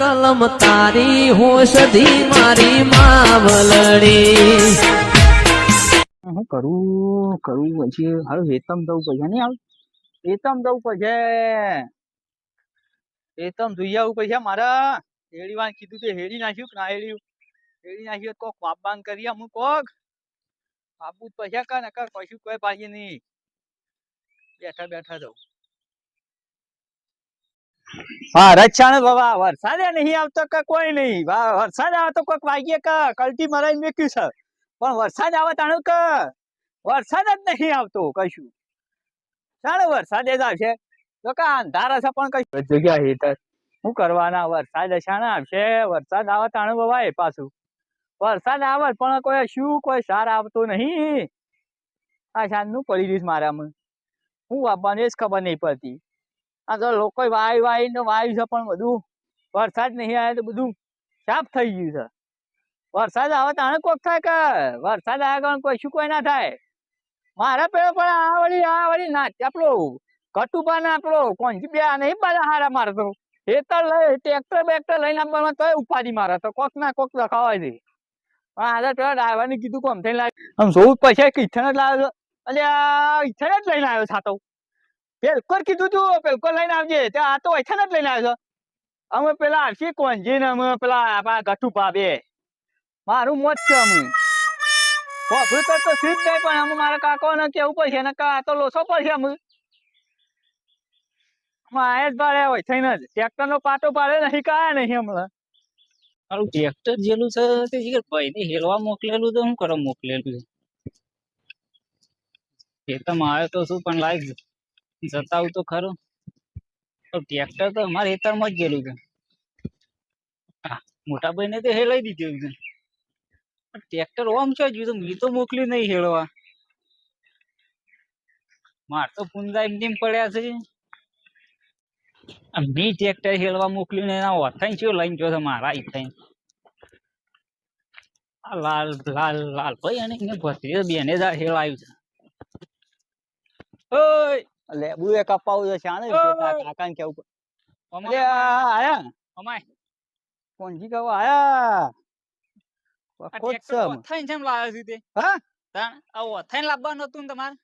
કલમ તારી હોશધી મારી માવલડી. હું કરું પછી હારું હેતમ જવું પડશે નહીં આવે હેતમ જવું પડશે હેતમ જોઈ આવવું પડશે મારા હેડી વાન કીધું તે હેડી નાખ્યું કે ના હેડી નાખ્યું કોક બાબાન કરી અમુક કોક બાબુ જ પડશે કા નકર કશું કોઈ પાછી નહીં બેઠા જવું હા રક્ષા બાબા વરસાદ નહીં આવતો કે કોઈ નહીં વરસાદ આવે તો કોઈક વાગીએ કે કલટી મરાઈ મેક્યું છે પણ વરસાદ આવે તાણું કે વરસાદ જ નહીં આવતો કશું ચાલો વરસાદ જ આવશે તો કે અંધાર હશે પણ કઈ જગ્યા હેઠળ શું કરવાના વરસાદ અચાનક આવશે વરસાદ આવે તાણું બવાય પાછું વરસાદ આવે પણ કોઈ શું કોઈ સાર આવતો નહીં આ સાંજનું પડી રહ્યું મારામાં હું આપવાનું એ જ ખબર નહીં પડતી આ તો લોકો વાયુ છે પણ બધું વરસાદ નહીં આવે તો બધું સાફ થઈ ગયું છે વરસાદ આવે તાણે કોક થાય કે વરસાદ આવે કારણ કોઈ શું કોઈ ના થાય મારા પેલો પણ આ વળી ના આપણો કટુબા ને આપણો કોંજી બે નહીં બધા હારા મારતો હેતર લઈ ટ્રેક્ટર બેક્ટર લઈને આપવામાં તોય ઉપાડી મારે તો કોક ના કોક લખાવાય છે પણ આજે પેલા ડ્રાઈવર ને કીધું કોમ થઈને લાગે આમ જોવું પછી કે ઈચ્છણ જ લાવ્યો એટલે આ ઈચ્છણ જ લઈને આવ્યો છાતો પેલકોર કીધું તું પેલકોર લઈને આવજે ત્યાં આ તો ઈચ્છણ જ લઈને આવ્યો અમે પેલા આવશી કોંજી ને અમે પેલા આપણા ગઠુબા બે મારું મોત છે અમે વાપરું તો સીધ નહીં પણ અમે મારા કાકો ને કેવું પડશે ને આ તો લોસો પડશે અમે આયા જ ભાડે હોય થઈને જ ટ્રેક્ટર નો પાટો પાડે નહીં કાયા નહીં હમણાં મારું ટ્રેક્ટર જેલું છે તે ભાઈ ને હેલવા મોકલેલું તો શું કરવા મોકલેલું છે ખેતરમાં આવ્યો તો શું પણ લાઈક જતાવું તો ખરું ટ્રેક્ટર તો અમારે ખેતરમાં જ ગયેલું છે મોટા ભાઈ ને તો હેલાઈ દીધું છે ટ્રેક્ટર ઓમ છે જોયું મેં તો મોકલ્યું નહીં હેળવા માર તો પુંજા એમ પડ્યા છે મેં ટ્રેક્ટર હેળવા મોકલ્યું ને એના ઓથાઈ છે લઈને જો મારા ઈથાઈ લાલ ભાઈ અને ભત્રીજો બેને જ હેળાયું છે ઓય લેબુ એ કપાવું છે શાણે કાકા ને કેવું અમલે આયા અમાય કોણજી કહો આયા ઓથાઈ છે એમ લાવ્યો છે તે હા તાણ આ ઓથાઈ લાવવાનું હતું ને તમારે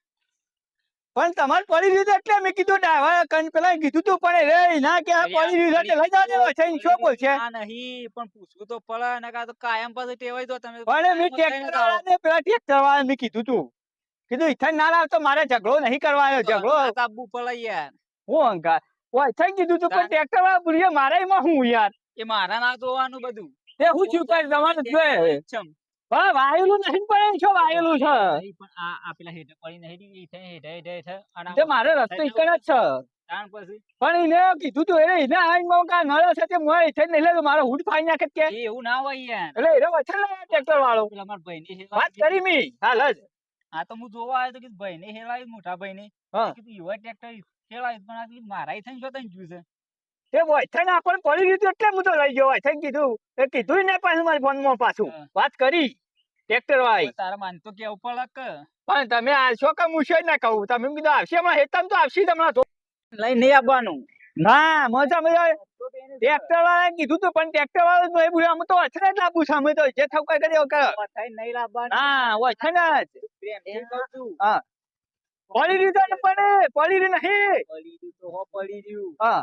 પણ તમારે પડી રહ્યું એટલે મેં કીધું ડ્રાઈવર કન પેલા કીધું તું પણ રે ના કે આ પડી રહ્યું એટલે લઈ જાવ છે શું બોલશે આ નહીં પણ પૂછવું તો પડે ને કા તો કાયમ પાસે ટેવાય તો તમે પણ મેં ટ્રેક્ટર વાળાને પેલા ટ્રેક્ટર વાળાને મેં કીધું તું કીધું ઈથન ના લાવ તો મારે ઝઘડો નહીં કરવાનો ઝઘડો તાબુ પડે યાર હું અંકા ઓય થઈ કીધું તું પણ ટ્રેક્ટર વાળા ભૂલ્યો મારે એમાં હું યાર એ મારા ના જોવાનું બધું એ હું છું કઈ તમારે જોઈએ હા વાયેલું નહીં પણ છો વાયેલું છે પણ આ પેલા હેઠે પડી નહીં હેઠે તે મારો રસ્તો એક જ છે તાણ પછી પણ એને કીધું તું એને આઈને કા નળો છે તે મોય છે નહીં લે મારો હુડ ફાઈ નાખે કે એવું ના હોય યાર એટલે એનો વચન લે ટ્રેક્ટર વાળો પેલા મારા ભાઈ ની વાત કરી મી હાલ જ આ તો હું જોવા આવ્યો તો કે ભાઈ ને હેલાય મોટા ભાઈ ને કીધું યુવા ટ્રેક્ટર હેલાય પણ આ મારા થઈને જો તને જોયું છે તે વચન આપણને પડી ગયું એટલે હું તો લઈ ગયો વચન કીધું એ કીધું ને પાછું મારી ફોનમાં પાછું વાત કરી ટ્રેક્ટર વાળી તારા માનતો કે ઉપર કે પણ તમે આવશો કે હું છે ના કહું તમે કીધું આવશે હમણાં હેતમ તો આવશે તમને લઈ નહીં આવવાનું ના મજા ટ્રેક્ટર વાળા કીધું તું પણ ટ્રેક્ટર વાળું નહીં બોલ્યો અમે તો વચન જ લાવવું છે અમે તો જે થવું કઈ કરી નહીં લાવવાનું હા વચન જ હા પડી રહ્યું ને પણ પડી રહ્યું નહીં પડી રહ્યું હા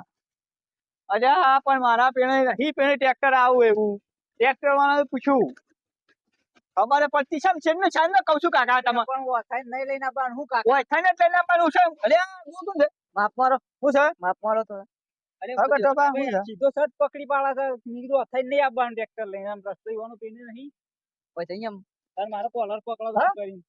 અજા પણ મારા પેણે નહીં પેણે ટ્રેક્ટર આવું એવું ટ્રેક્ટર વાળા પૂછ્યું અમારે પડતી છે ને છાન ને કહું છું કાકા તમે પણ ઓથાઈ નહીં લઈને આવવાનું હું કાકા ઓથાઈ ને લઈને આવવાનું છે અરે હું શું છે માફ મારો શું છે માફ મારો તો સીધો શર્ટ પકડી પાડા છે મેં કીધું ઓથાઈ નહીં આવવાનું ટ્રેક્ટર લઈને આમ રસ્તો ઈવાનો પેને નહીં પછી અહીંયા તાર મારો કોલર પકડો કરીને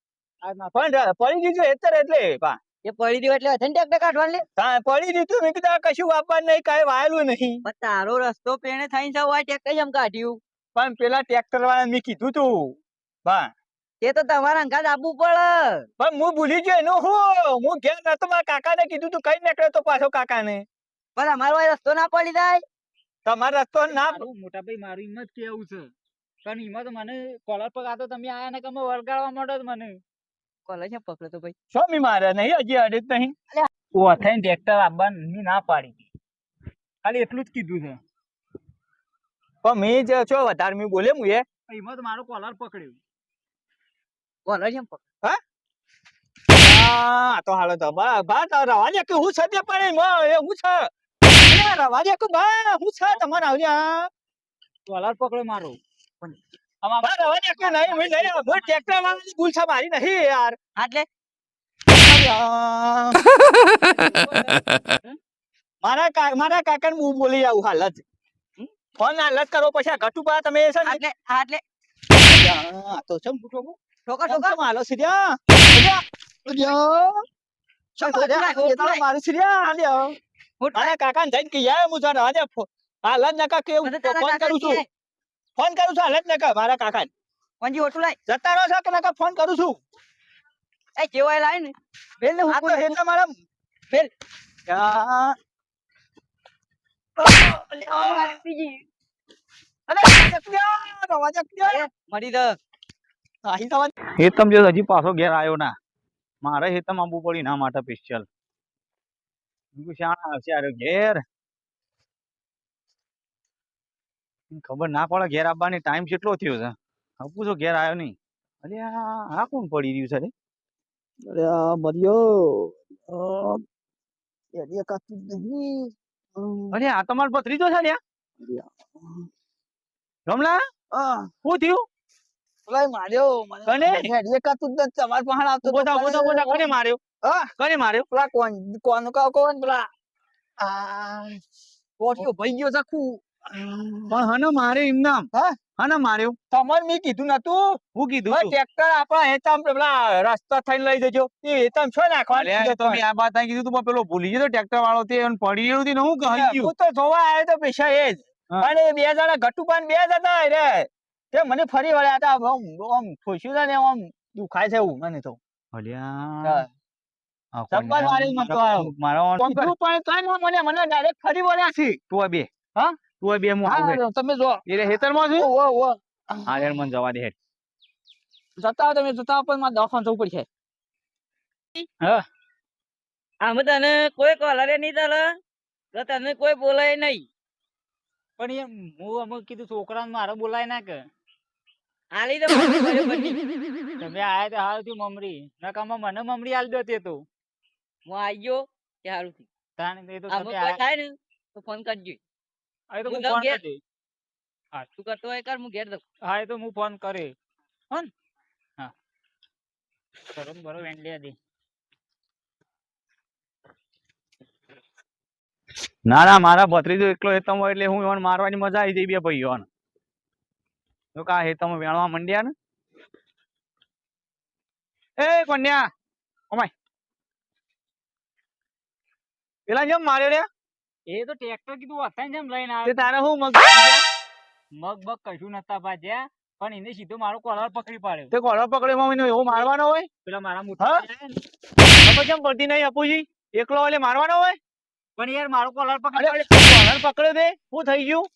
આ ના પણ પડી દીધું એટલે પા એ પડી રહ્યો એટલે અથન ટ્રેક્ટર કાઢવાનું લે પડી દીધું મેં કીધું કશું વાપવાનું નહીં કાંઈ વાયેલું નહીં પણ તારો રસ્તો પેણે થઈને છે હોય ટ્રેક્ટર જેમ કાઢ્યું પણ પેલા ટ્રેક્ટર વાળા મેં કીધું તું બા તે તો તમારા અંગાત આપવું પડે પણ હું ભૂલી ગયો એનું હું ઘેર નતો મારા કાકા ને કીધું તું કઈ નીકળ્યો તો પાછો કાકા ને પણ અમારો રસ્તો ના પડી જાય તમારો રસ્તો ના મોટા ભાઈ મારું હિંમત કેવું છે પણ હિંમત મને કોલર પર આ તો તમે આયા ને કે અમે વળગાડવા માંડો મને કોલર છે પકડો તો ભાઈ સ્વામી મારે નહીં હજી અડે જ નહીં ઓથાઈ ટ્રેક્ટર આવવાની ના પાડી ખાલી એટલું જ કીધું છે પણ મેં જ છો વધારે મેં બોલે હું એમાં તો મારો કોલર પકડ્યો. કોલર કેમ તો હાલો તો બા તો રવા દે કે હું છે તે પણ એ હું છે અરે રવા દે કે બા હું છે તમારે આવ્યા કોલર પકડ્યો મારો. બા રવા દે કે નહીં મેં નહીં હું ટ્રેક્ટર વાળાની ભૂલ છે મારી નહીં યાર એટલે મારા કાકાને હું બોલી આવું હાલ જ ફોન હાલ જ કરો પછી ઘટુ પા તમે છે ને એટલે તો ચમ ફૂટો ઠોકા ચમ હાલો સીધા મારું સીધા મારા કાકા ને જઈને કે યાર હું જાણ આજે હાલ જ નકા કે ફોન કરું છું હાલ જ નકા મારા કાકા પંજી ઓટું લાય જતા રહો છો કે નકા ફોન કરું છું એ કેવાય લાય ને બેલ ને હું તો હેતા મારા બેલ મરી દ હેતમ જો હજી પાછો ઘેર આવ્યો ના મારે હેતમ આવવું પડી ના માટે સ્પેશિયલ ઘેર ખબર ના પડે ઘેર આવવાની ટાઈમ કેટલો થયો છે આપું છો ઘેર આવ્યો નહીં અરે આ કોણ પડી રહ્યું છે અરે આ મર્યો અરે આ તમારો ભત્રીજો છે ને રમલા શું થયું માર્યો કને એકાતું જ તમાર પાસે આવતો બોતા કને માર્યો કને માર્યો પેલા કોણ પેલા પોટિયો ભાઈ ગયો સખું પણ હને મારે એમ નામ હને માર્યો તમાર મેં કીધું નતું હું કીધું ટ્રેક્ટર આપણા હેતામ પેલા રસ્તા થઈને લઈ જજો એ હેતામ છો નાખવા તમે આ વાત કીધું તું પેલો ભૂલી ગયો ટ્રેક્ટર વાળો તે પડી ગયું હતી ને હું કહી ગયું હું તો જોવા આવ્યો તો પૈસા એ જ અને બે જણા ગટુપાન બે જ હતા રે તે મને ફરી વળ્યા હતા આમ ખુશ્યું છે ને આમ દુખાય છે એવું મને તો મને ડાયરેક્ટ ફરી વળ્યા છે તું બે હા તું બે તમે જો એ હેતરમાં છું હા યાર મને જવા દે હેડ જતા તમે જતા પણ મારે દવાખાને જવું પડશે આમ તને કોઈ કોલરે નહીં ચાલે તો તને કોઈ બોલાય નહીં પણ એમ હું અમુક કીધું છોકરાને મારે બોલાય ના કે આલી તો તમે આયા તો હાલ થયું મમરી નકામાં મને મમરી આલ દો તે તો હું આવી ગયો કે સારું થયું તાણ એ તો આમ તમે કોઈ થાય ને તો ફોન કરજો આ તો હું હું ફોન ઘેર- કરી તું કરતો હોય કર હું ઘેર દઉં હા એ તો હું ફોન કરે હન હા બરોબર વેંડ્યા દે ના ના મારા ભત્રીજો એકલો હેતમ હોય એટલે હું એને મારવાની મજા આવી જઈ બે ભાઈઓ જો કા હેતમ વેણવા મંડ્યા ને એ કન્યા ઓમાય પેલા જેમ માર્યો રે એ તો ટ્રેક્ટર કીધું હતા જેમ લઈને તે આવ્યો તારે હું મગ મગ કશું નતા ભાજ્યા પણ એને સીધો મારો કોલર પકડી પાડ્યો તે કોળો પકડ્યો મને એવો મારવાનો હોય પેલા મારા હા? મુઠા ખબર કેમ પડતી નહીં અપુજી એકલો એટલે મારવાનો હોય પણ યાર મારો કોલર પકડી અરે પાડ્યો કોલર પકડ્યો તે શું થઈ ગયું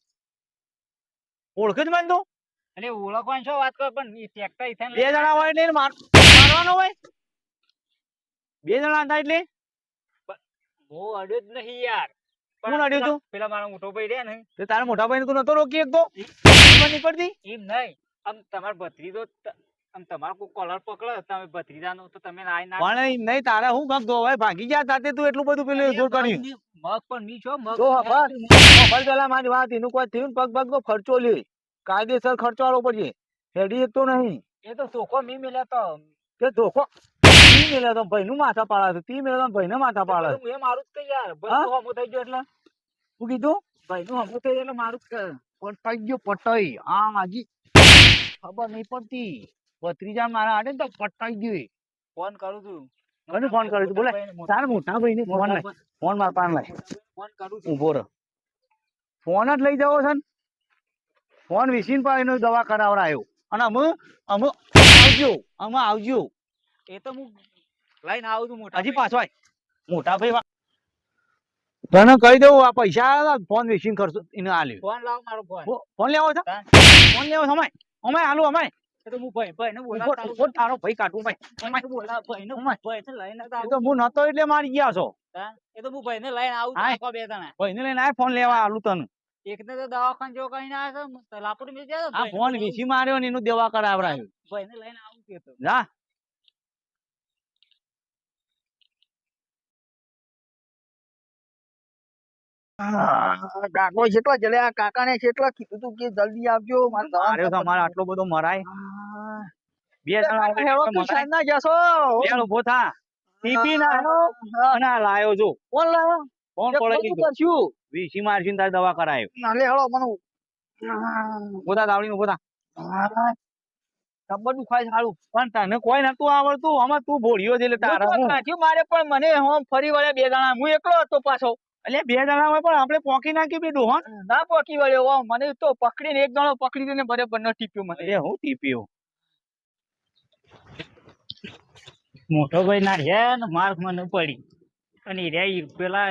ઓળખ જ મને તું એટલે ઓળખવાની છો વાત કર પણ એ ટ્રેક્ટર ઈથાને બે જણા હોય એટલે મારવાનો હોય બે જણા હતા એટલે હું અડ્યો જ નહીં યાર કોણ અડ્યું તું? પેલા મારો મોટો ભાઈ રહ્યા ને તે તારા મોટા ભાઈ તું નતો રોકી એક તો ખબર નહીં પડતી એમ નહીં આમ તમાર ભત્રીજો આમ તમારો કોઈ કોલર પકડો તમે ભત્રીજાનો તો તમે ના ના પણ એમ નહીં તારે હું ગમતો હવે ભાગી ગયા સાથે તું એટલું બધું પેલું જોર કર્યું મગ પણ મી છો મગ જો ખબર પેલા મારી વાત એનું કોઈ થયું પગ પગ નો ખર્ચો લે કાયદેસર ખર્ચો આલો પડશે હેડી એક તો નહીં એ તો ચોખ્ખો મી મેલ્યો તો તે ધોખો તી મેળ્યો તો ભાઈ નું માથા પાડે છે તી મેળ્યો તો ભાઈ ને માથા પાડે છે. હું એ મારું જ કઈ યાર હા? ભાઈ હમો થઈ ગયો એટલે શું કીધું ભાઈ નું હમો થઈ ગયો એટલે મારું જ કર પટાઈ ગયો પટાઈ આ માજી ખબર નહીં પડતી ભત્રીજા મારા આડે ને તો પટાઈ ગયો ફોન કરું છું કોને ફોન કર્યો તું બોલે તાર મોટા ભાઈ ને ફોન લાય ફોન માર પાન લાય ફોન કરું છું ઉભો રહો ફોન જ લઈ જવો છે ને ફોન વિસીન પાડીને દવા કરાવડાયો અને અમે આવજો એ તો હું લઈને આવું છું મોટા હજી પાછો આય મોટા ભાઈ તને કહી દઉં આ પૈસા ફોન વેચીને ખર્ચો એને આલ્યો ફોન લાવ મારો ફોન ફોન લેવો છે હા. ફોન લેવો છે અમાય અમાય હાલું અમાય એ તો હું ભાઈ ને ઉભો બોલાવતા તારો ભાઈ કાઢું ભાઈ બોલા ભાઈ ને ભાઈ ને લઈને તો એ આવું તો હું નતો એટલે મારી ગયા છો એ તો હું ભાઈ ને લઈને આવું છું હા. આખો બે જણા ભાઈ ને લઈને આય ફોન લેવા આલું તને એકને તો દવાખાને જો કહીને આવ્યો છે લાપોડી મેં જ્યાં આ ફોન વીસી માર્યો ને એનું દેવા કરાવરાયું ભાઈને લઈને આવું કેતો જા કાકો કેટલા જલ્યા કાકા ને કેટલા કીધું તું કે જલ્દી આવજો મારે તમારે આટલો બધો મરાય બે જણા આવે હેરો એટલે તું મરાય. શાન ના જશો બેન ઉભો થા ટીપી ના આવ્યો અને આ લાયો જો કોણ લાવ્યો ફોન એક પડી બધું દીધો કરશું વીસી મારશી ને તારે દવા કરાયો નાલે હેળો મને ઉભો થા દાવડી ઉભો થા ખબર દુખાય સારું પણ તને કોઈ નતું આવડતું આમાં તું ભોળ્યો છે એટલે તારા હું કાઢ્યું મારે પણ મને હું ફરી વળ્યા બે જણા હું એકલો હતો પાછો એટલે બે જણા હોય પણ આપણે પોકી નાખી બે ડોહન ના પકી વળ્યો વાહ, મને તો પકડીને એક જણો પકડીને બરાબર ન ટીપ્યો મને એ હું ટીપ્યો મોટો ભાઈ ના રહ્યા ને માર્ક મને પડી અને એ રહ્યા ઈ પેલા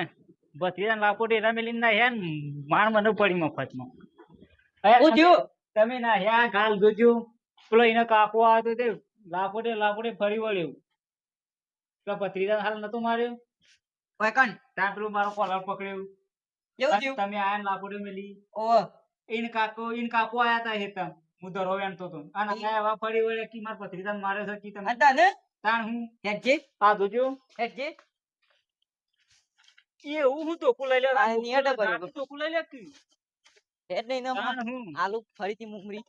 ભત્રીજા લાપોડી એના મેલીને ના રહ્યા ને માર મને પડી મફતમાં હું થયું? તમે ના રહ્યા ગાલ જોજો પેલો એનો કાકો આવ્યો તે લાપોડે ફરી વળ્યો તો ભત્રીજા હાલ નતો માર્યો ઓય કણ ત્યાં પેલું મારો કોલર પકડ્યો કેવું અને થયું તમે આયા ને લાપોડે મેલી ઓહ એને કાકો આયા તા હેતા હું દરો વેણતો તો અને આયા એવા ફરી વળ્યા કે મારા ભત્રીજાને મારે છે કે તમે અંતા ને તાણ હું હેડજે આ જોજો હેડજે એવું હું ટોકું લઈ લે આ નિયત બરાબર. ટોકું લઈ લે કે હેડ નહીં તાણ હું આલુ ફરીથી મુમરી